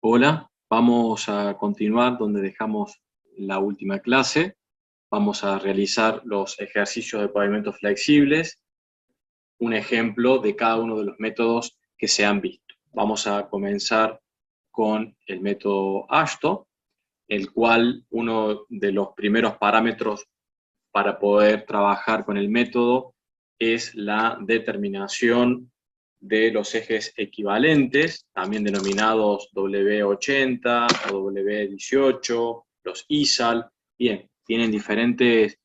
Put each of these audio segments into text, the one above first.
Hola, vamos a continuar donde dejamos la última clase. Vamos a realizar los ejercicios de pavimentos flexibles, un ejemplo de cada uno de los métodos que se han visto. Vamos a comenzar con el método ASHTO, el cual uno de los primeros parámetros para poder trabajar con el método es la determinación de los ejes equivalentes, también denominados W80 o W18, los ISAL. Bien, tienen diferentes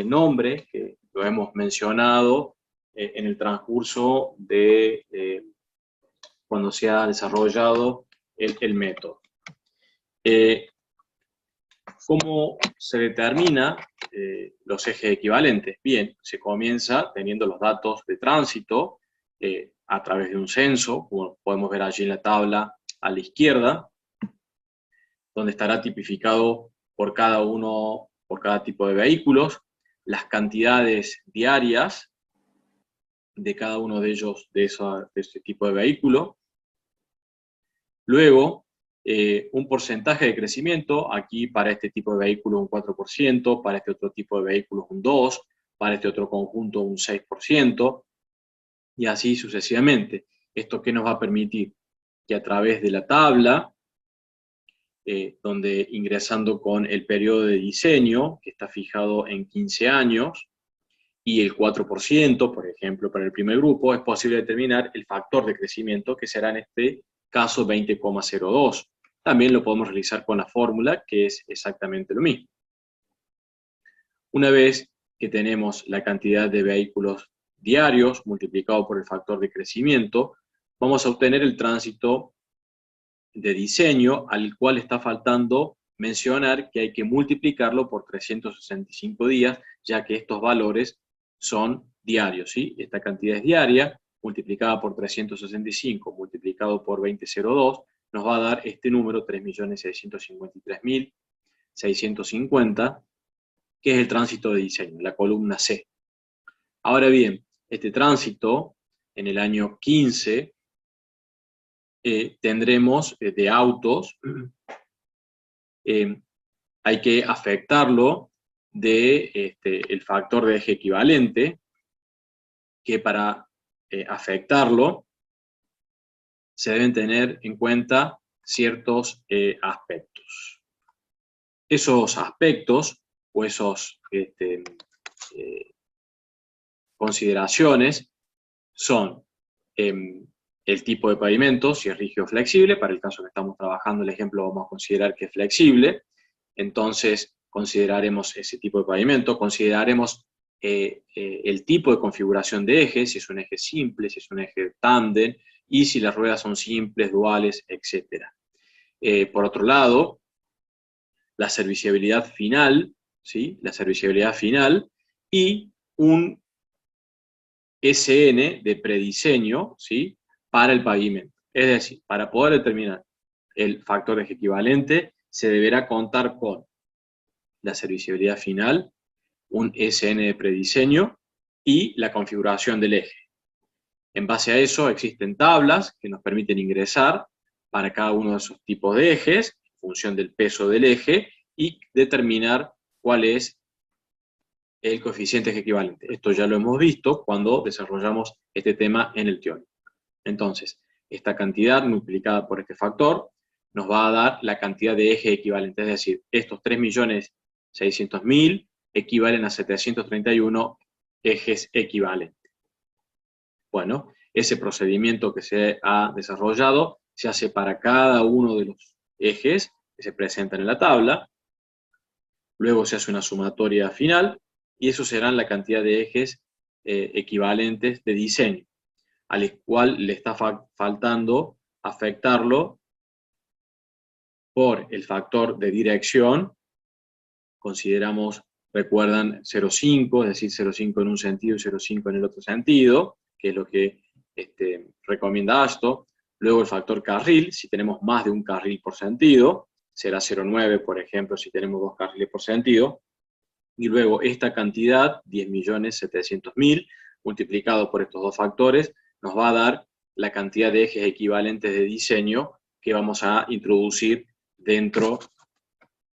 nombres que lo hemos mencionado en el transcurso de cuando se ha desarrollado el método. ¿Cómo se determina los ejes equivalentes? Bien, se comienza teniendo los datos de tránsito a través de un censo, como podemos ver allí en la tabla a la izquierda, donde estará tipificado por cada tipo de vehículos, las cantidades diarias de cada uno de ellos, de ese tipo de vehículo. Luego, un porcentaje de crecimiento, aquí para este tipo de vehículos un 4%, para este otro tipo de vehículos un 2%, para este otro conjunto un 6%, y así sucesivamente. ¿Esto qué nos va a permitir? Que a través de la tabla, donde ingresando con el periodo de diseño, que está fijado en 15 años, y el 4%, por ejemplo, para el primer grupo, es posible determinar el factor de crecimiento, que será en este caso 20,02. También lo podemos realizar con la fórmula, que es exactamente lo mismo. Una vez que tenemos la cantidad de vehículos diarios multiplicado por el factor de crecimiento, vamos a obtener el tránsito de diseño, al cual está faltando mencionar que hay que multiplicarlo por 365 días, ya que estos valores son diarios, ¿sí? Esta cantidad es diaria, multiplicada por 365, multiplicado por 20,02, nos va a dar este número, 3.653.650, que es el tránsito de diseño, la columna C. Ahora bien, este tránsito, en el año 15, tendremos de autos, hay que afectarlo de el factor de eje equivalente, que para afectarlo se deben tener en cuenta ciertos aspectos. Esos aspectos o esas consideraciones son el tipo de pavimento, si es rígido o flexible. Para el caso que estamos trabajando el ejemplo vamos a considerar que es flexible, entonces consideraremos ese tipo de pavimento, consideraremos el tipo de configuración de ejes, si es un eje simple, si es un eje tándem, y si las ruedas son simples, duales, etc. Por otro lado, la serviciabilidad final, ¿sí? La serviciabilidad final y un SN de prediseño, ¿sí? Para el pavimento. Es decir, para poder determinar el factor de eje equivalente, se deberá contar con la serviciabilidad final, un SN de prediseño y la configuración del eje. En base a eso existen tablas que nos permiten ingresar para cada uno de esos tipos de ejes, en función del peso del eje, y determinar cuál es el coeficiente equivalente. Esto ya lo hemos visto cuando desarrollamos este tema en el teórico. Entonces, esta cantidad multiplicada por este factor nos va a dar la cantidad de eje equivalente, es decir, estos 3.600.000 equivalen a 731 ejes equivalentes. Bueno, ese procedimiento que se ha desarrollado se hace para cada uno de los ejes que se presentan en la tabla, luego se hace una sumatoria final, y eso serán la cantidad de ejes equivalentes de diseño, al cual le está faltando afectarlo por el factor de dirección. Consideramos, recuerdan, 0,5, es decir, 0,5 en un sentido y 0,5 en el otro sentido, que es lo que recomienda ASHTO. Luego el factor carril, si tenemos más de un carril por sentido, será 0,9, por ejemplo, si tenemos 2 carriles por sentido. Y luego esta cantidad, 10.700.000, multiplicado por estos dos factores, nos va a dar la cantidad de ejes equivalentes de diseño, que que vamos a introducir dentro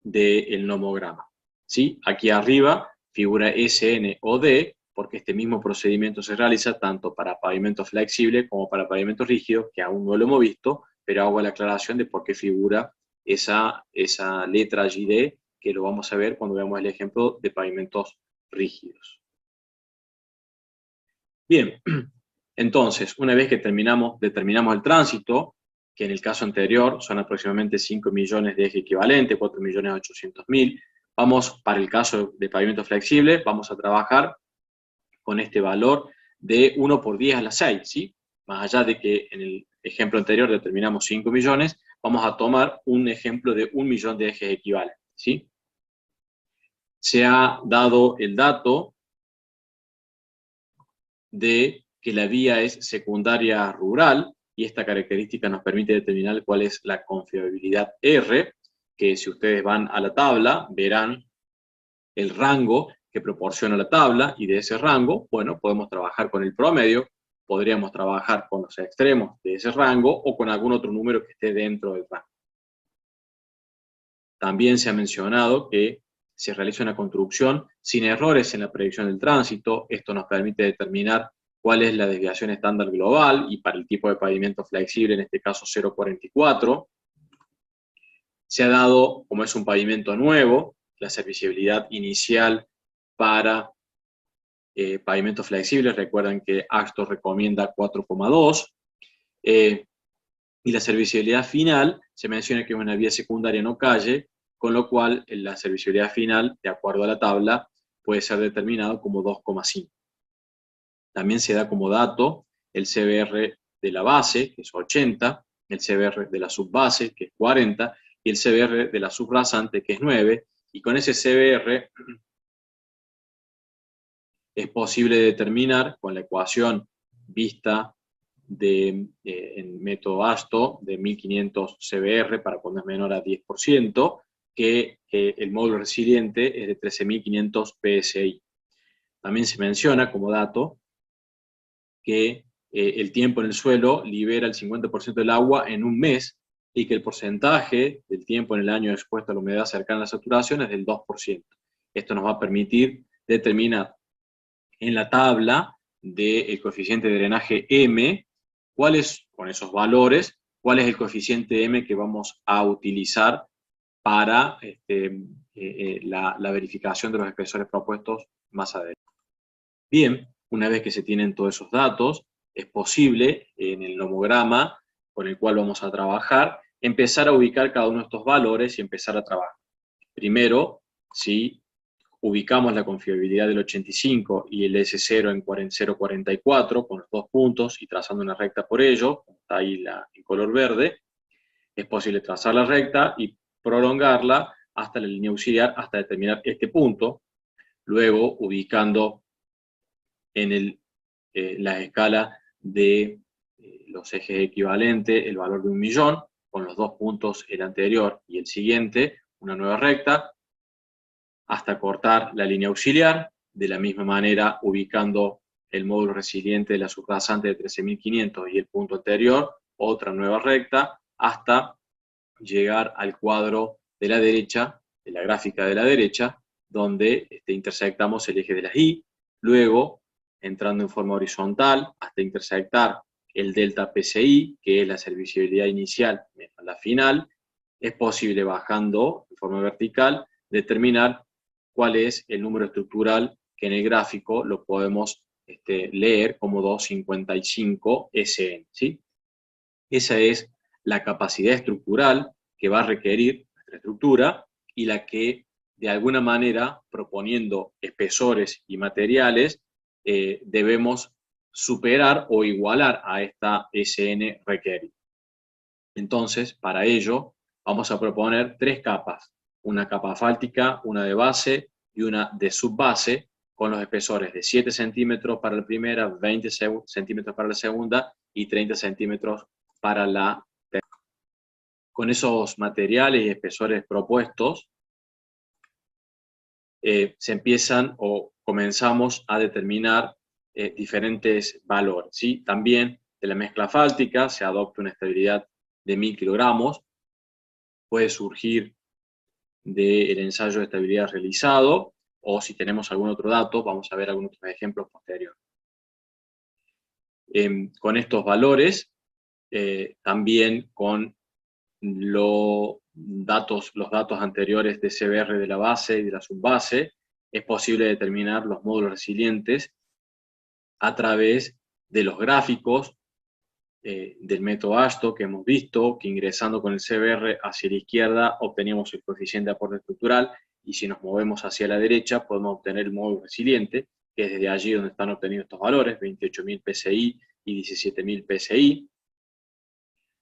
del nomograma. ¿Sí? Aquí arriba figura SN o D, porque este mismo procedimiento se realiza tanto para pavimento flexible como para pavimento rígido, que aún no lo hemos visto, pero hago la aclaración de por qué figura esa letra GD, que lo vamos a ver cuando veamos el ejemplo de pavimentos rígidos. Bien, entonces, una vez que determinamos el tránsito, que en el caso anterior son aproximadamente 5 millones de eje equivalente, 4.800.000, vamos, para el caso de pavimento flexible, vamos a trabajar con este valor de 1 por 10 a la 6, ¿sí? Más allá de que en el ejemplo anterior determinamos 5 millones, vamos a tomar un ejemplo de 1 millón de ejes equivalentes, ¿sí? Se ha dado el dato de que la vía es secundaria rural, y esta característica nos permite determinar cuál es la confiabilidad R, que si ustedes van a la tabla, verán el rango que proporciona la tabla, y de ese rango, bueno, podemos trabajar con el promedio, podríamos trabajar con los extremos de ese rango, o con algún otro número que esté dentro del rango. También se ha mencionado que se realiza una construcción sin errores en la predicción del tránsito. Esto nos permite determinar cuál es la desviación estándar global, y para el tipo de pavimento flexible, en este caso 0,44. Se ha dado, como es un pavimento nuevo, la serviciabilidad inicial para pavimento flexible. Recuerden que AXTO recomienda 4,2. Y la serviciabilidad final se menciona que es una vía secundaria no calle, con lo cual la serviciabilidad final, de acuerdo a la tabla, puede ser determinado como 2,5. También se da como dato el CBR de la base, que es 80, el CBR de la subbase, que es 40, y el CBR de la subrasante, que es 9, y con ese CBR es posible determinar, con la ecuación vista en método ASTO de 1500 CBR para cuando es menor a 10%, que el módulo resiliente es de 13.500 PSI. También se menciona como dato que el tiempo en el suelo libera el 50% del agua en un mes, y que el porcentaje del tiempo en el año expuesto a la humedad cercana a la saturación es del 2%. Esto nos va a permitir determinar en la tabla del coeficiente de drenaje M, con esos valores, cuál es el coeficiente M que vamos a utilizar para la verificación de los espesores propuestos más adelante. Bien, una vez que se tienen todos esos datos, es posible en el nomograma con el cual vamos a trabajar, empezar a ubicar cada uno de estos valores y empezar a trabajar. Primero, si ubicamos la confiabilidad del 85 y el S0 en 0,44 con los dos puntos y trazando una recta por ello, como está ahí en color verde, es posible trazar la recta y prolongarla hasta la línea auxiliar hasta determinar este punto, luego ubicando en la escala de los ejes equivalentes el valor de 1 millón, con los dos puntos, el anterior y el siguiente, una nueva recta, hasta cortar la línea auxiliar, de la misma manera ubicando el módulo resiliente de la subrasante de 13.500 y el punto anterior, otra nueva recta, hasta llegar al cuadro de la derecha, de la gráfica de la derecha, donde intersectamos el eje de las Y, luego entrando en forma horizontal hasta intersectar el delta PCI, que es la serviciabilidad inicial menos la final. Es posible, bajando en forma vertical, determinar cuál es el número estructural, que en el gráfico lo podemos leer como 255 SN, ¿sí? Esa es la capacidad estructural que va a requerir nuestra estructura, y la que, de alguna manera, proponiendo espesores y materiales, debemos superar o igualar a esta SN requerida. Entonces, para ello, vamos a proponer 3 capas: una capa asfáltica, una de base y una de subbase, con los espesores de 7 centímetros para la primera, 20 centímetros para la segunda y 30 centímetros para la tercera. Con esos materiales y espesores propuestos, se empiezan o comenzamos a determinar diferentes valores, ¿sí? También de la mezcla asfáltica se adopta una estabilidad de 1000 kilogramos, puede surgir del ensayo de estabilidad realizado, o si tenemos algún otro dato, vamos a ver algunos otros ejemplos posteriores. Con estos valores, también con los datos anteriores de CBR de la base y de la subbase, es posible determinar los módulos resilientes a través de los gráficos del método ASTO que hemos visto, que ingresando con el CBR hacia la izquierda obtenemos el coeficiente de aporte estructural, y si nos movemos hacia la derecha podemos obtener el módulo resiliente, que es desde allí donde están obtenidos estos valores, 28.000 PSI y 17.000 PSI.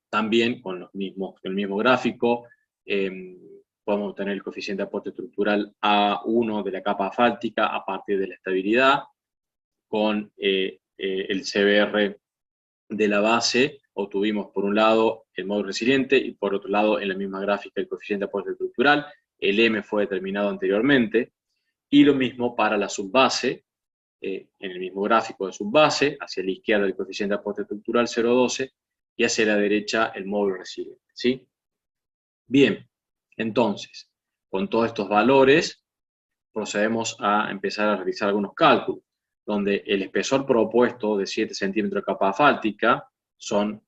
También con el mismo gráfico podemos obtener el coeficiente de aporte estructural A1 de la capa asfáltica a partir de la estabilidad. Con el CBR de la base obtuvimos por un lado el módulo resiliente y por otro lado en la misma gráfica el coeficiente de aporte estructural. El M fue determinado anteriormente, y lo mismo para la subbase. En el mismo gráfico de subbase, hacia la izquierda el coeficiente de aporte estructural 0,12 y hacia la derecha el módulo resiliente, ¿sí? Bien, entonces, con todos estos valores procedemos a empezar a realizar algunos cálculos, donde el espesor propuesto de 7 centímetros de capa asfáltica son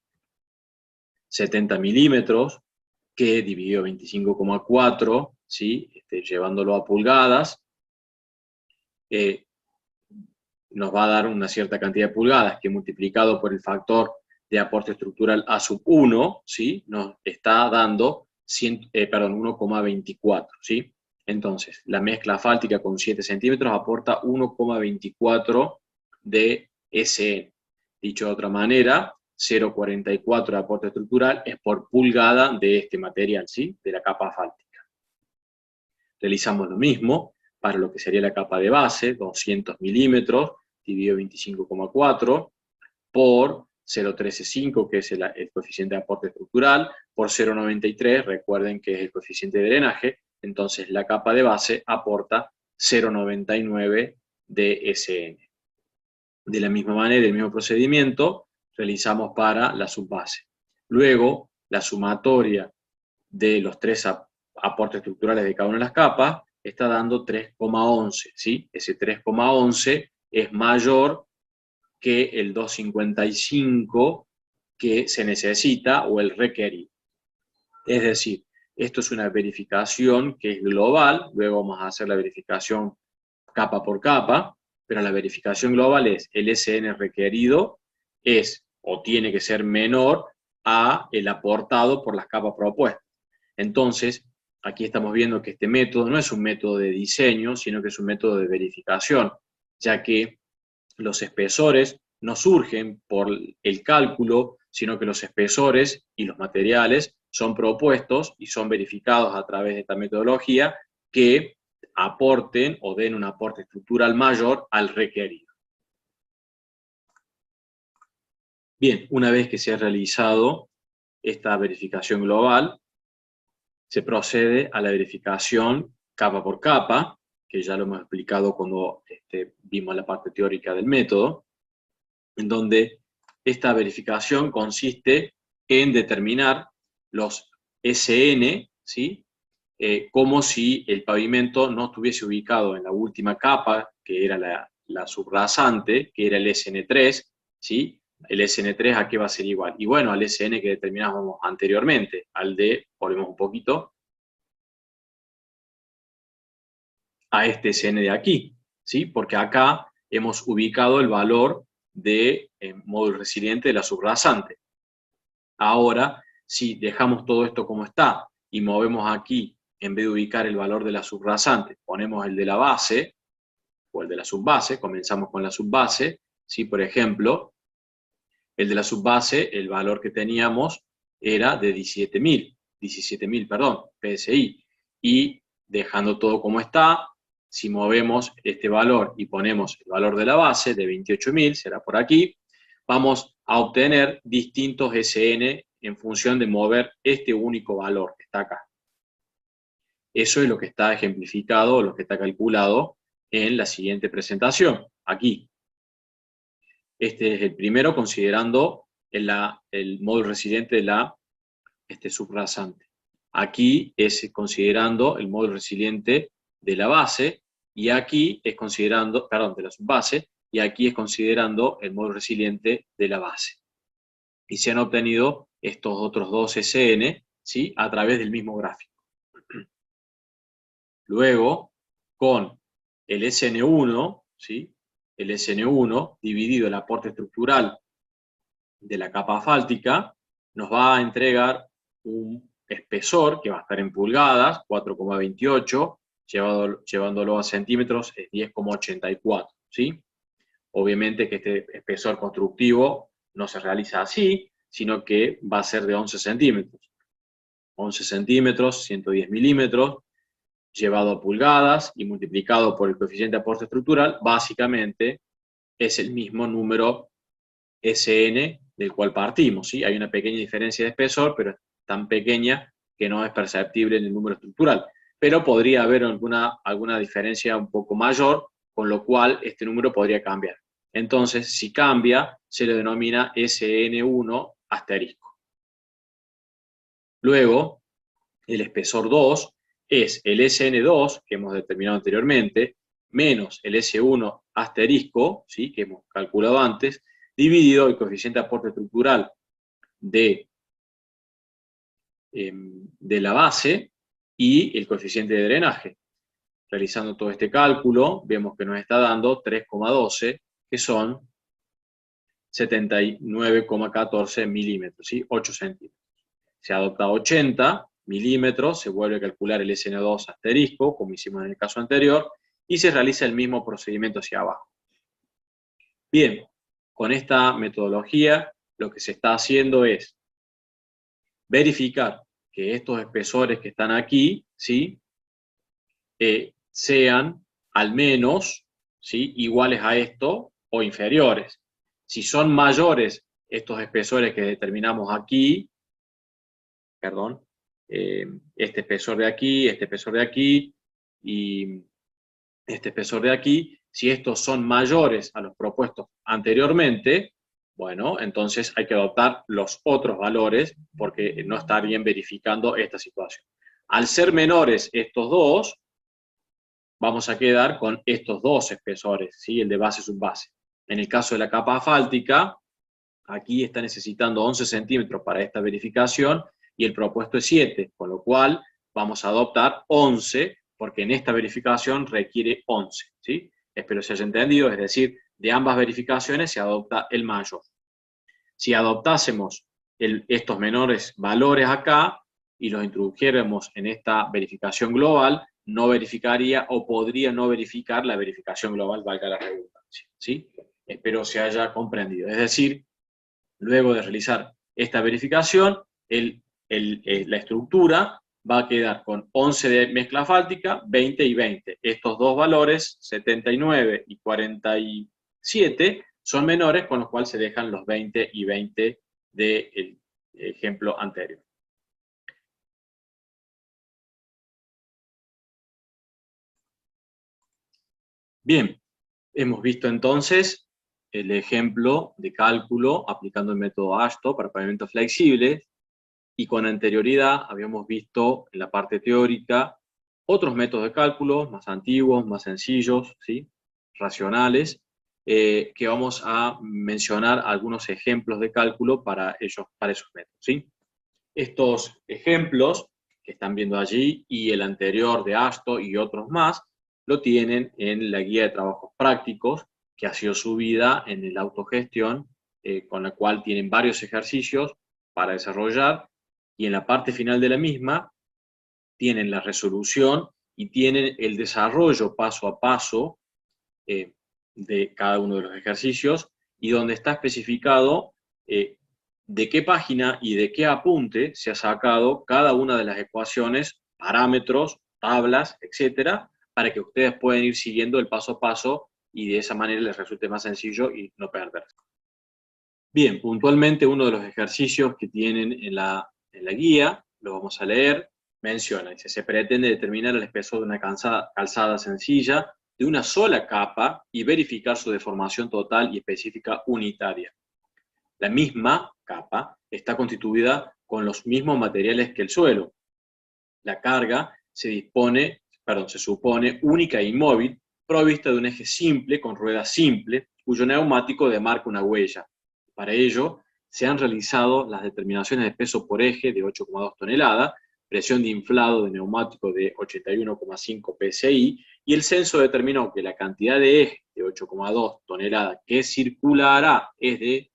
70 milímetros, que dividido 25,4, ¿sí? Llevándolo a pulgadas, nos va a dar una cierta cantidad de pulgadas, que multiplicado por el factor de aporte estructural A sub 1, ¿sí? Nos está dando 1,24, ¿sí? Entonces, la mezcla asfáltica con 7 centímetros aporta 1,24 de SN. Dicho de otra manera, 0,44 de aporte estructural es por pulgada de este material, ¿sí? De la capa asfáltica. Realizamos lo mismo para lo que sería la capa de base, 200 milímetros, dividido 25,4, por 0,135, que es el coeficiente de aporte estructural, por 0,93, recuerden que es el coeficiente de drenaje, entonces la capa de base aporta 0,99 de SN. De la misma manera, el mismo procedimiento realizamos para la subbase. Luego, la sumatoria de los tres aportes estructurales de cada una de las capas está dando 3,11, ¿sí? Ese 3,11 es mayor que el 2,55 que se necesita o el requerido. Es decir, esto es una verificación que es global, luego vamos a hacer la verificación capa por capa, pero la verificación global es el SN requerido es o tiene que ser menor a el aportado por las capas propuestas. Entonces, aquí estamos viendo que este método no es un método de diseño, sino que es un método de verificación, ya que los espesores no surgen por el cálculo, sino que los espesores y los materiales son propuestos y son verificados a través de esta metodología que aporten o den un aporte estructural mayor al requerido. Bien, una vez que se ha realizado esta verificación global, se procede a la verificación capa por capa, que ya lo hemos explicado cuando vimos la parte teórica del método, en donde esta verificación consiste en determinar los SN, ¿sí? Como si el pavimento no estuviese ubicado en la última capa, que era la subrasante, que era el SN3, ¿sí? El SN3 ¿a qué va a ser igual? Y bueno, al SN que determinábamos anteriormente, al de, volvemos un poquito, a este SN de aquí, ¿sí? Porque acá hemos ubicado el valor de módulo resiliente de la subrasante. Ahora, si dejamos todo esto como está y movemos aquí, en vez de ubicar el valor de la subrasante, ponemos el de la base o el de la subbase, comenzamos con la subbase, ¿sí? Por ejemplo, el de la subbase, el valor que teníamos era de 17.000, perdón, PSI, y dejando todo como está, si movemos este valor y ponemos el valor de la base de 28.000, será por aquí, vamos a obtener distintos SN en función de mover este único valor que está acá. Eso es lo que está ejemplificado, lo que está calculado en la siguiente presentación, aquí. Este es el primero, considerando el módulo resiliente de la este subrasante. Aquí es considerando el módulo resiliente de la base, y aquí es considerando, perdón, de la subbase, y aquí es considerando el módulo resiliente de la base. Y se han obtenido estos otros dos SN, ¿sí?, a través del mismo gráfico. Luego, con el SN1, ¿sí?, el SN1 dividido el aporte estructural de la capa asfáltica, nos va a entregar un espesor que va a estar en pulgadas, 4,28, llevándolo a centímetros es 10,84, ¿sí? Obviamente que este espesor constructivo no se realiza así, sino que va a ser de 11 centímetros. 11 centímetros, 110 milímetros, llevado a pulgadas y multiplicado por el coeficiente de aporte estructural, básicamente es el mismo número SN del cual partimos, ¿sí? Hay una pequeña diferencia de espesor, pero es tan pequeña que no es perceptible en el número estructural. Pero podría haber alguna diferencia un poco mayor, con lo cual este número podría cambiar. Entonces, si cambia, se le denomina SN1 asterisco. Luego, el espesor 2 es el SN2, que hemos determinado anteriormente, menos el S1 asterisco, ¿sí?, que hemos calculado antes, dividido el coeficiente de aporte estructural de la base y el coeficiente de drenaje. Realizando todo este cálculo, vemos que nos está dando 3,12, que son 79,14 milímetros, ¿sí?, 8 centímetros. Se adopta 80 milímetros, se vuelve a calcular el SN2 asterisco, como hicimos en el caso anterior, y se realiza el mismo procedimiento hacia abajo. Bien, con esta metodología lo que se está haciendo es verificar que estos espesores que están aquí, ¿sí?, sean al menos, ¿sí?, iguales a esto o inferiores. Si son mayores estos espesores que determinamos aquí, perdón, este espesor de aquí, este espesor de aquí y este espesor de aquí, si estos son mayores a los propuestos anteriormente, bueno, entonces hay que adoptar los otros valores porque no estarían verificando esta situación. Al ser menores estos dos, vamos a quedar con estos dos espesores, ¿sí?, el de base y subbase. En el caso de la capa asfáltica, aquí está necesitando 11 centímetros para esta verificación y el propuesto es 7, con lo cual vamos a adoptar 11, porque en esta verificación requiere 11, ¿sí? Espero se haya entendido, es decir, de ambas verificaciones se adopta el mayor. Si adoptásemos estos menores valores acá y los introdujéramos en esta verificación global, no verificaría o podría no verificar la verificación global, valga la redundancia, ¿sí? Espero se haya comprendido. Es decir, luego de realizar esta verificación, la estructura va a quedar con 11 de mezcla asfáltica, 20 y 20. Estos dos valores, 79 y 47, son menores, con los cuales se dejan los 20 y 20 del ejemplo anterior. Bien, hemos visto entonces el ejemplo de cálculo aplicando el método ASTO para pavimentos flexibles, y con anterioridad habíamos visto en la parte teórica otros métodos de cálculo más antiguos, más sencillos, ¿sí?, racionales, que vamos a mencionar algunos ejemplos de cálculo para esos métodos, ¿sí? Estos ejemplos que están viendo allí y el anterior de ASTO y otros más, lo tienen en la guía de trabajos prácticos que ha sido subida en el autogestión, con la cual tienen varios ejercicios para desarrollar, y en la parte final de la misma tienen la resolución y tienen el desarrollo paso a paso de cada uno de los ejercicios, y donde está especificado de qué página y de qué apunte se ha sacado cada una de las ecuaciones, parámetros, tablas, etcétera, para que ustedes puedan ir siguiendo el paso a paso y de esa manera les resulte más sencillo y no perderse. Bien, puntualmente uno de los ejercicios que tienen en la guía, lo vamos a leer, menciona, dice, se pretende determinar el espesor de una calzada sencilla de una sola capa y verificar su deformación total y específica unitaria. La misma capa está constituida con los mismos materiales que el suelo. La carga se supone única e inmóvil, provista de un eje simple con rueda simple, cuyo neumático demarca una huella. Para ello, se han realizado las determinaciones de peso por eje de 8,2 toneladas, presión de inflado de neumático de 81,5 psi, y el censo determinó que la cantidad de eje de 8,2 toneladas que circulará es de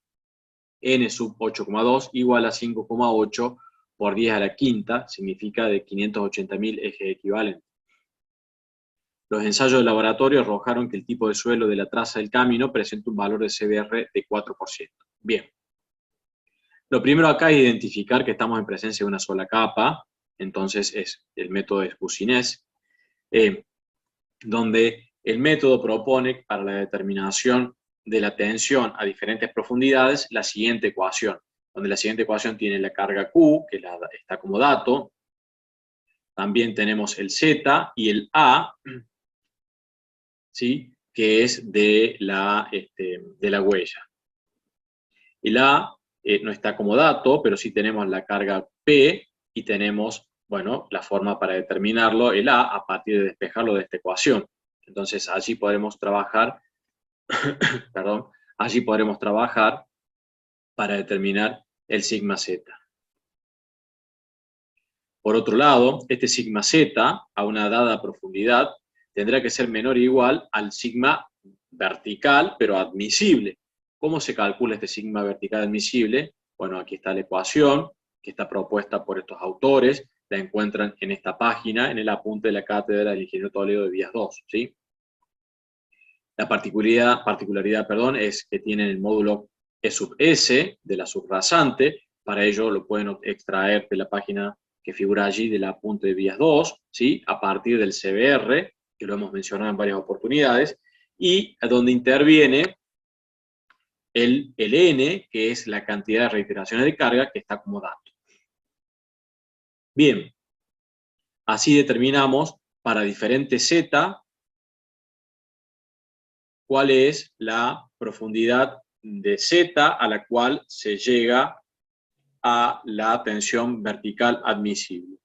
n sub 8,2 igual a 5,8 por 10 a la quinta, significa de 580.000 ejes equivalentes. Los ensayos de laboratorio arrojaron que el tipo de suelo de la traza del camino presenta un valor de CBR de 4%. Bien. Lo primero acá es identificar que estamos en presencia de una sola capa, entonces es el método de Sbussinès, donde el método propone para la determinación de la tensión a diferentes profundidades la siguiente ecuación, donde la siguiente ecuación tiene la carga Q, que está como dato, también tenemos el Z y el A, ¿sí?, que es de la huella. El A no está como dato, pero sí tenemos la carga P y tenemos, bueno, la forma para determinarlo, el A partir de despejarlo de esta ecuación. Entonces allí podremos trabajar, perdón, allí podremos trabajar para determinar el sigma Z. Por otro lado, este sigma Z, a una dada profundidad, tendrá que ser menor o igual al sigma vertical, pero admisible. ¿Cómo se calcula este sigma vertical admisible? Bueno, aquí está la ecuación, que está propuesta por estos autores, la encuentran en esta página, en el apunte de la cátedra del ingeniero Toledo de Vías 2, ¿sí? La particularidad, es que tienen el módulo E sub S de la subrasante, para ello lo pueden extraer de la página que figura allí del apunte de Vías 2, ¿sí?, a partir del CBR, que lo hemos mencionado en varias oportunidades, y donde interviene el N, que es la cantidad de reiteraciones de carga que está como dato. Bien, así determinamos para diferentes Z cuál es la profundidad de Z a la cual se llega a la tensión vertical admisible.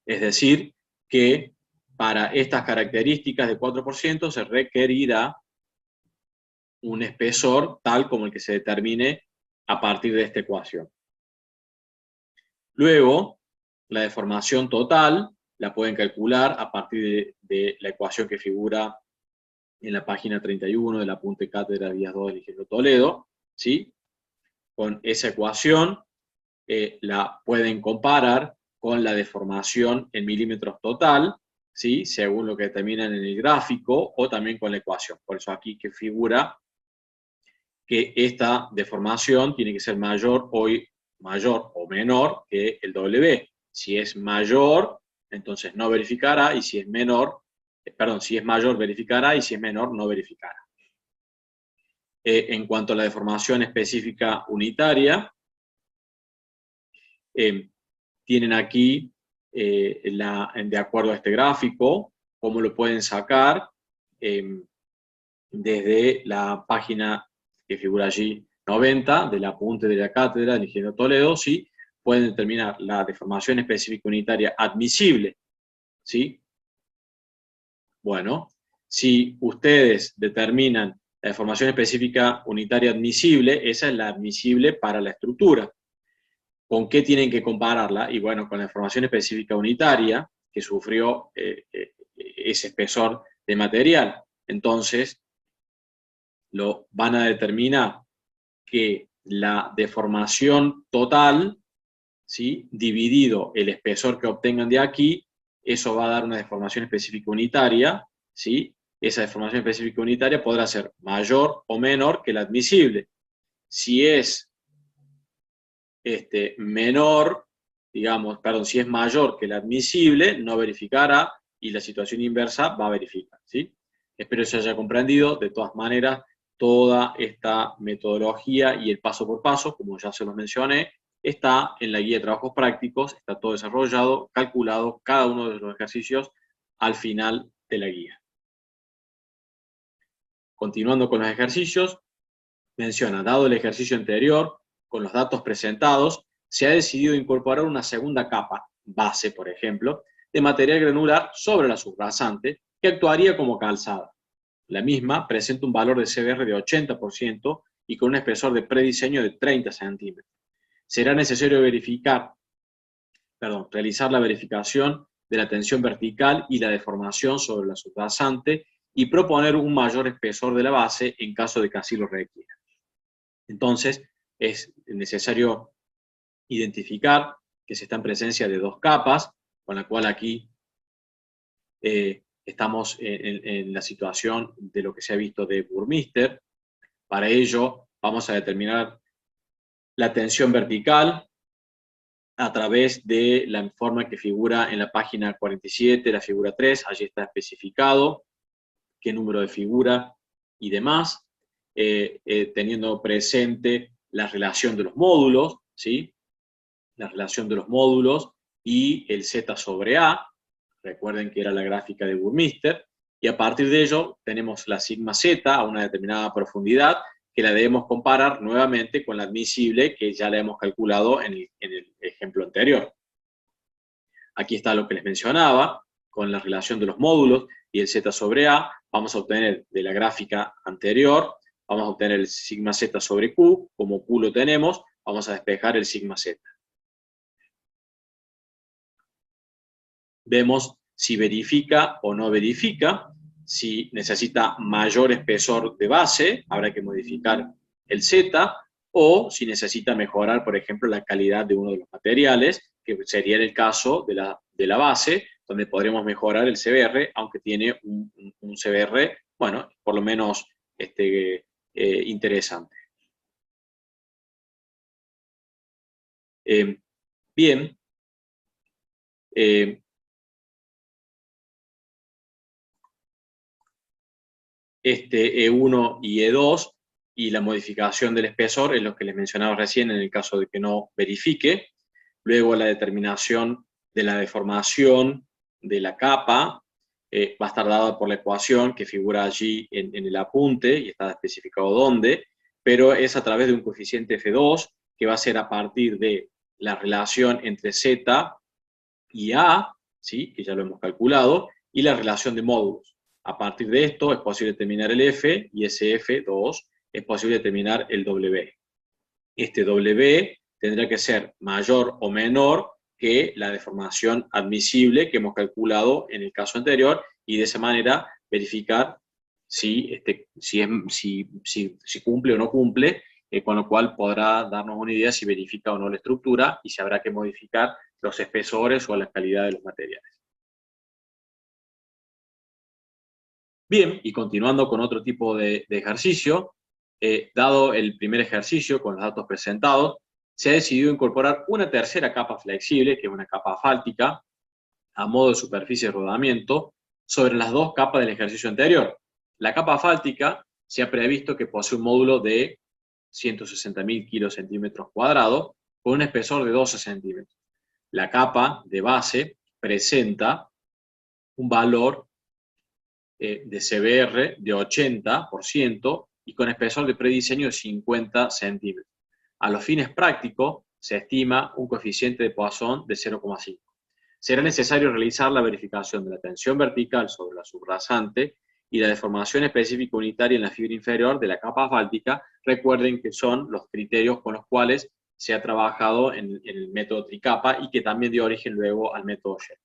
Es decir, que para estas características de 4% se requerirá un espesor tal como el que se determine a partir de esta ecuación. Luego, la deformación total la pueden calcular a partir de la ecuación que figura en la página 31 del apunte cátedra Vías 2 del ingeniero Toledo, ¿sí? Con esa ecuación la pueden comparar con la deformación en milímetros total, ¿sí?, según lo que determinan en el gráfico, o también con la ecuación. Por eso aquí que figura que esta deformación tiene que ser mayor o menor que el W. Si es mayor, entonces no verificará, y si es menor, si es mayor verificará, y si es menor no verificará. En cuanto a la deformación específica unitaria, tienen aquí, de acuerdo a este gráfico, cómo lo pueden sacar desde la página que figura allí 90, del apunte de la cátedra del ingeniero Toledo, ¿sí?, pueden determinar la deformación específica unitaria admisible, ¿sí? Bueno, si ustedes determinan la deformación específica unitaria admisible, esa es la admisible para la estructura. ¿Con qué tienen que compararla? Y bueno, con la deformación específica unitaria que sufrió ese espesor de material. Entonces, lo van a determinar que la deformación total, ¿sí?, dividido el espesor que obtengan de aquí, eso va a dar una deformación específica unitaria, ¿sí? Esa deformación específica unitaria podrá ser mayor o menor que la admisible. Si es si es mayor que la admisible, no verificará, y la situación inversa va a verificar, ¿sí? Espero se haya comprendido. De todas maneras, toda esta metodología y el paso por paso, como ya se los mencioné, está en la guía de trabajos prácticos, está todo desarrollado, calculado, cada uno de los ejercicios al final de la guía. Continuando con los ejercicios, menciona, dado el ejercicio anterior, con los datos presentados, se ha decidido incorporar una segunda capa, base por ejemplo, de material granular sobre la subrasante, que actuaría como calzada. La misma presenta un valor de CBR de 80% y con un espesor de prediseño de 30 centímetros. Será necesario realizar la verificación de la tensión vertical y la deformación sobre la subrasante y proponer un mayor espesor de la base en caso de que así lo requiera. Entonces, es necesario identificar que se está en presencia de dos capas, con la cual aquí estamos en la situación de lo que se ha visto de Burmeister. Para ello, vamos a determinar la tensión vertical a través de la forma que figura en la página 47, la figura 3, allí está especificado qué número de figura y demás, teniendo presente la relación de los módulos, ¿sí? La relación de los módulos y el Z sobre A, recuerden que era la gráfica de Burmeister, y a partir de ello tenemos la sigma Z a una determinada profundidad, que la debemos comparar nuevamente con la admisible que ya la hemos calculado en el ejemplo anterior. Aquí está lo que les mencionaba, con la relación de los módulos y el Z sobre A, vamos a obtener de la gráfica anterior, vamos a obtener el sigma Z sobre Q, como Q lo tenemos, vamos a despejar el sigma Z. Vemos si verifica o no verifica. Si necesita mayor espesor de base, habrá que modificar el Z, o si necesita mejorar, por ejemplo, la calidad de uno de los materiales, que sería el caso de la base, donde podremos mejorar el CBR, aunque tiene un CBR, bueno, por lo menos interesante. Bien. E1 y E2 y la modificación del espesor es lo que les mencionaba recién en el caso de que no verifique. Luego la determinación de la deformación de la capa va a estar dada por la ecuación que figura allí en el apunte y está especificado dónde, pero es a través de un coeficiente F2 que va a ser a partir de la relación entre Z y A, ¿sí? Que ya lo hemos calculado, y la relación de módulos. A partir de esto es posible determinar el F, y ese F2 es posible determinar el W. Este W tendrá que ser mayor o menor que la deformación admisible que hemos calculado en el caso anterior, y de esa manera verificar si cumple o no cumple, con lo cual podrá darnos una idea si verifica o no la estructura y si habrá que modificar los espesores o la calidad de los materiales. Bien, y continuando con otro tipo de ejercicio, dado el primer ejercicio con los datos presentados, se ha decidido incorporar una tercera capa flexible, que es una capa asfáltica, a modo de superficie de rodamiento, sobre las dos capas del ejercicio anterior. La capa asfáltica se ha previsto que posee un módulo de 160.000 kilocentímetros cuadrados, con un espesor de 12 centímetros. La capa de base presenta un valor de CBR de 80% y con espesor de prediseño de 50 centímetros. A los fines prácticos, se estima un coeficiente de Poisson de 0,5. Será necesario realizar la verificación de la tensión vertical sobre la subrasante y la deformación específica unitaria en la fibra inferior de la capa asfáltica. Recuerden que son los criterios con los cuales se ha trabajado en el método tricapa y que también dio origen luego al método Shell.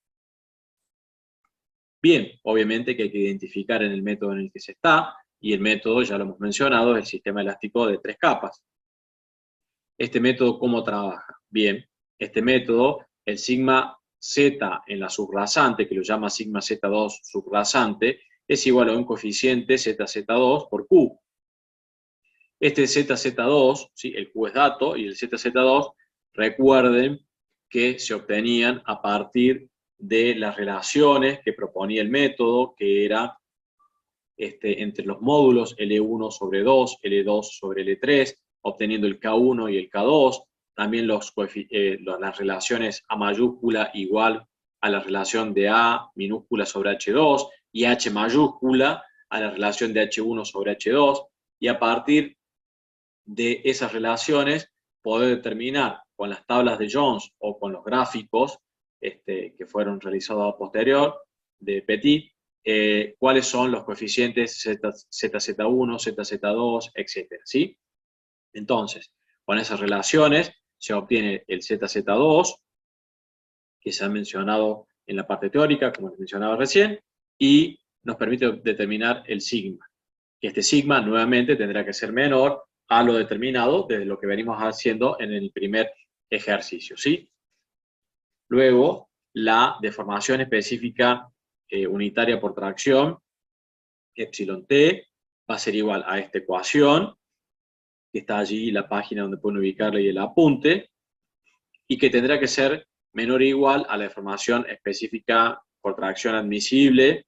Bien, obviamente que hay que identificar en el método en el que se está, y el método, ya lo hemos mencionado, es el sistema elástico de 3 capas. Este método, ¿cómo trabaja? Bien, este método, el sigma Z en la subrasante, que lo llama sigma Z2 subrasante, es igual a un coeficiente ZZ2 por Q. Este ZZ2, ¿sí? El Q es dato, y el ZZ2, recuerden que se obtenían a partir de las relaciones que proponía el método, que era entre los módulos L1 sobre 2, L2 sobre L3, obteniendo el K1 y el K2, también las relaciones A mayúscula igual a la relación de A minúscula sobre H2, y H mayúscula a la relación de H1 sobre H2, y a partir de esas relaciones poder determinar con las tablas de Jones o con los gráficos que fueron realizados a posterior de Petit, cuáles son los coeficientes ZZ1, ZZ2, etc. ¿Sí? Entonces, con esas relaciones se obtiene el ZZ2, que se ha mencionado en la parte teórica, como les mencionaba recién, y nos permite determinar el sigma. Que este sigma nuevamente tendrá que ser menor a lo determinado desde lo que venimos haciendo en el primer ejercicio, ¿sí? Luego, la deformación específica unitaria por tracción, epsilon t, va a ser igual a esta ecuación, que está allí la página donde pueden ubicarle y el apunte, y que tendrá que ser menor o igual a la deformación específica por tracción admisible,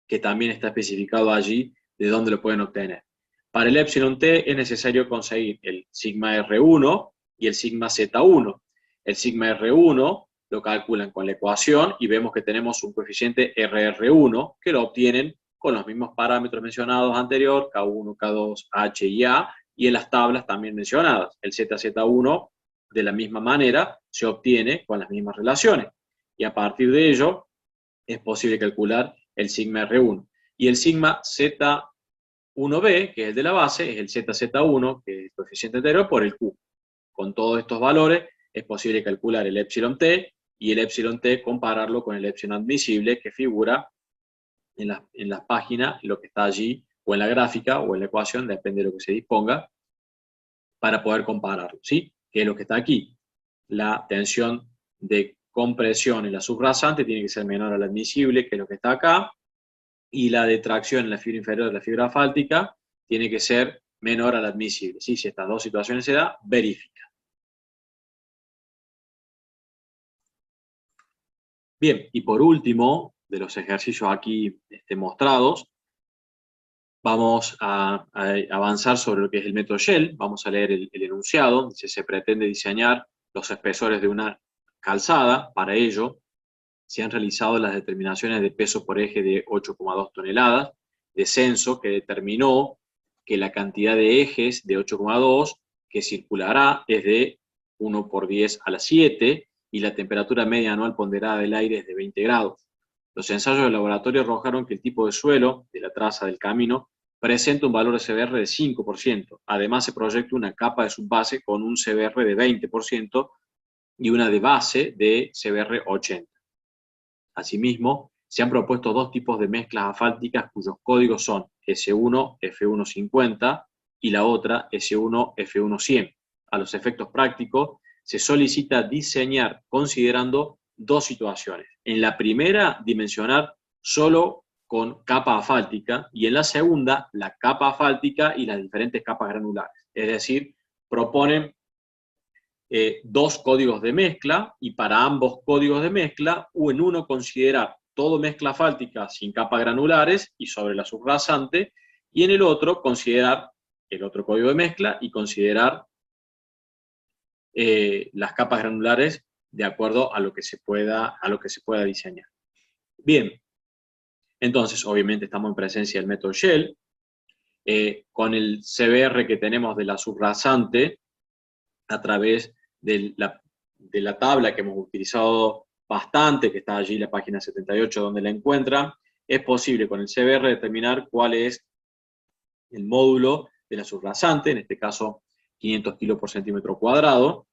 que también está especificado allí de dónde lo pueden obtener. Para el epsilon t es necesario conseguir el sigma R1 y el sigma Z1. El sigma R1 lo calculan con la ecuación y vemos que tenemos un coeficiente RR1 que lo obtienen con los mismos parámetros mencionados anterior, K1, K2, H y A, y en las tablas también mencionadas. El ZZ1 de la misma manera se obtiene con las mismas relaciones. Y a partir de ello es posible calcular el sigma R1. Y el sigma Z1B, que es el de la base, es el ZZ1, que es el coeficiente anterior, por el Q. Con todos estos valores es posible calcular el epsilon t, y el epsilon t compararlo con el epsilon admisible que figura en las páginas, lo que está allí, o en la gráfica, o en la ecuación, depende de lo que se disponga, para poder compararlo, ¿sí? Que es lo que está aquí. La tensión de compresión en la subrasante tiene que ser menor a la admisible, que es lo que está acá, y la de tracción en la fibra inferior de la fibra asfáltica tiene que ser menor a la admisible, ¿sí? Si estas dos situaciones se dan, verifica. Bien, y por último, de los ejercicios aquí mostrados, vamos a avanzar sobre lo que es el método Shell. Vamos a leer el enunciado. Dice: se pretende diseñar los espesores de una calzada. Para ello, se han realizado las determinaciones de peso por eje de 8,2 toneladas, de censo que determinó que la cantidad de ejes de 8,2 que circulará es de 1 por 10 a la 7, y la temperatura media anual ponderada del aire es de 20 grados. Los ensayos de laboratorio arrojaron que el tipo de suelo de la traza del camino presenta un valor SBR de 5%. Además, se proyecta una capa de subbase con un CBR de 20% y una de base de CBR 80%. Asimismo, se han propuesto dos tipos de mezclas asfálticas cuyos códigos son S1 F150 y la otra S1 F100. A los efectos prácticos, se solicita diseñar considerando dos situaciones. En la primera, dimensionar solo con capa asfáltica, y en la segunda, la capa asfáltica y las diferentes capas granulares. Es decir, proponen dos códigos de mezcla, y para ambos códigos de mezcla, en uno considerar todo mezcla asfáltica sin capas granulares y sobre la subrasante, y en el otro considerar el otro código de mezcla y considerar las capas granulares de acuerdo a lo que se pueda diseñar. Bien, entonces obviamente estamos en presencia del método Shell, con el CBR que tenemos de la subrasante a través de la tabla que hemos utilizado bastante, que está allí en la página 78 donde la encuentran. Es posible con el CBR determinar cuál es el módulo de la subrasante, en este caso 500 kilos por centímetro cuadrado,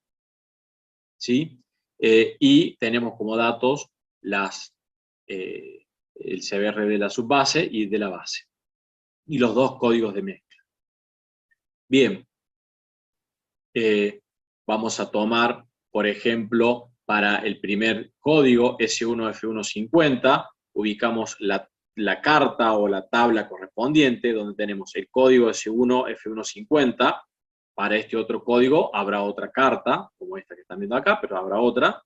¿sí? Y tenemos como datos el CBR de la subbase y de la base, y los dos códigos de mezcla. Bien, vamos a tomar, por ejemplo, para el primer código, S1 F150, ubicamos la carta o la tabla correspondiente, donde tenemos el código S1 F150. Para este otro código habrá otra carta, como esta que están viendo acá, pero habrá otra.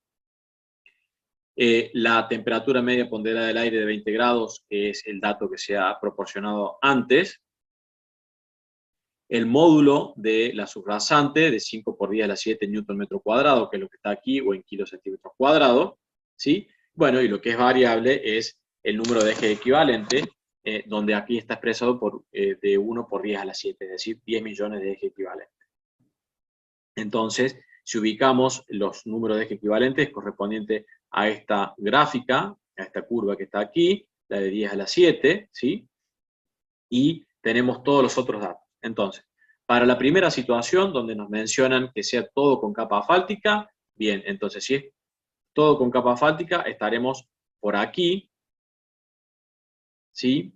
La temperatura media ponderada del aire de 20 grados, que es el dato que se ha proporcionado antes. El módulo de la subrasante de 5 por 10 a la 7 newton metro cuadrado, que es lo que está aquí, o en kilos centímetros cuadrados, ¿sí? Bueno, y lo que es variable es el número de ejes equivalente, donde aquí está expresado de 1 por 10 a la 7, es decir, 10 millones de ejes equivalentes. Entonces, si ubicamos los números de eje equivalentes correspondientes a esta gráfica, a esta curva que está aquí, la de 10 a la 7, ¿sí? Y tenemos todos los otros datos. Entonces, para la primera situación, donde nos mencionan que sea todo con capa asfáltica, bien, entonces si es todo con capa asfáltica, estaremos por aquí, ¿sí?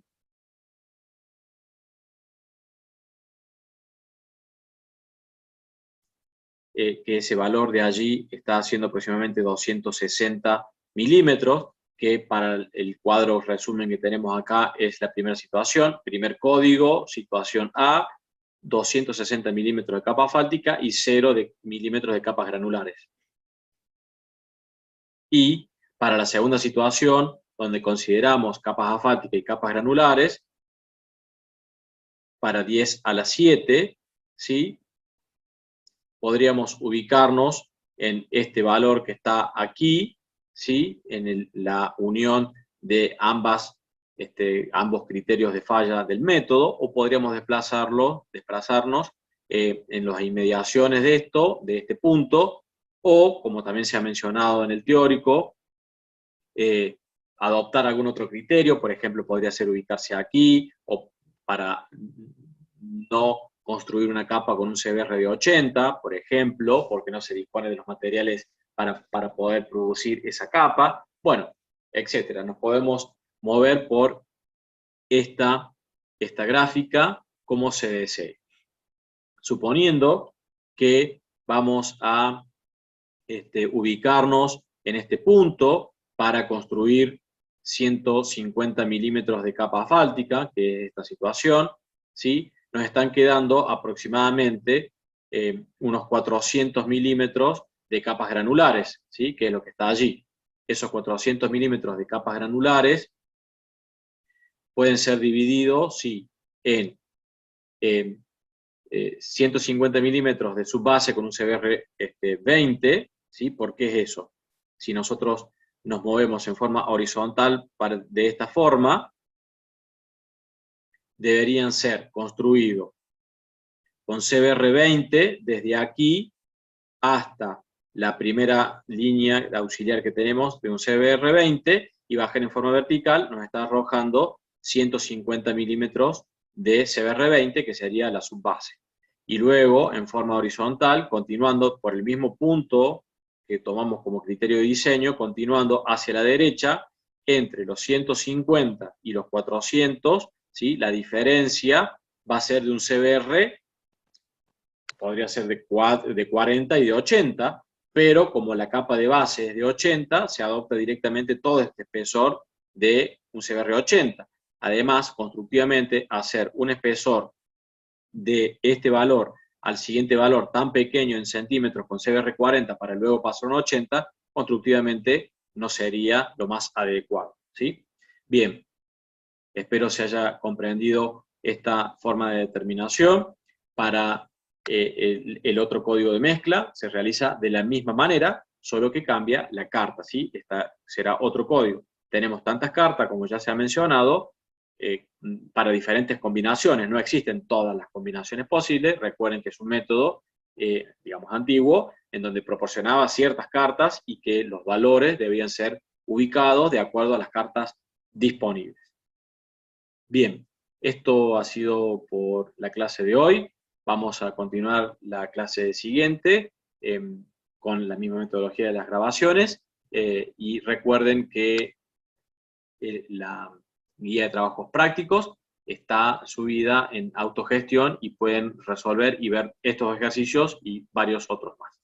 Que ese valor de allí está haciendo aproximadamente 260 milímetros, que para el cuadro resumen que tenemos acá es la primera situación, primer código, situación A, 260 milímetros de capa asfáltica y 0 milímetros de capas granulares. Y para la segunda situación, donde consideramos capas asfálticas y capas granulares, para 10 a la 7, ¿sí? Podríamos ubicarnos en este valor que está aquí, ¿sí? En la unión de ambos criterios de falla del método, o podríamos desplazarnos en las inmediaciones de este punto, o, como también se ha mencionado en el teórico, adoptar algún otro criterio, por ejemplo, podría ser ubicarse aquí, o para no construir una capa con un CBR de 80, por ejemplo, porque no se dispone de los materiales para poder producir esa capa, bueno, etcétera. Nos podemos mover por esta gráfica como se desee. Suponiendo que vamos a ubicarnos en este punto para construir 150 milímetros de capa asfáltica, que es esta situación, ¿sí? Nos están quedando aproximadamente unos 400 milímetros de capas granulares, ¿sí? Que es lo que está allí. Esos 400 milímetros de capas granulares pueden ser divididos, sí, en 150 milímetros de subbase con un CBR 20, ¿sí? ¿Por qué es eso? Si nosotros nos movemos en forma horizontal de esta forma, deberían ser construidos con CBR 20 desde aquí hasta la primera línea auxiliar que tenemos de un CBR 20 y bajar en forma vertical nos está arrojando 150 milímetros de CBR 20, que sería la subbase. Y luego, en forma horizontal, continuando por el mismo punto que tomamos como criterio de diseño, continuando hacia la derecha, entre los 150 y los 400, ¿sí? La diferencia va a ser de un CBR, podría ser de 40 y de 80, pero como la capa de base es de 80, se adopta directamente todo este espesor de un CBR 80. Además, constructivamente, hacer un espesor de este valor al siguiente valor tan pequeño en centímetros con CBR 40 para luego pasar a un 80, constructivamente no sería lo más adecuado, ¿sí? Bien, espero se haya comprendido esta forma de determinación. Para el otro código de mezcla se realiza de la misma manera, solo que cambia la carta, ¿sí? Esta será otro código. Tenemos tantas cartas, como ya se ha mencionado, para diferentes combinaciones. No existen todas las combinaciones posibles. Recuerden que es un método, digamos, antiguo, en donde proporcionaba ciertas cartas y que los valores debían ser ubicados de acuerdo a las cartas disponibles. Bien, esto ha sido por la clase de hoy. Vamos a continuar la clase siguiente con la misma metodología de las grabaciones. Y recuerden que la guía de trabajos prácticos está subida en autogestión y pueden resolver y ver estos ejercicios y varios otros más.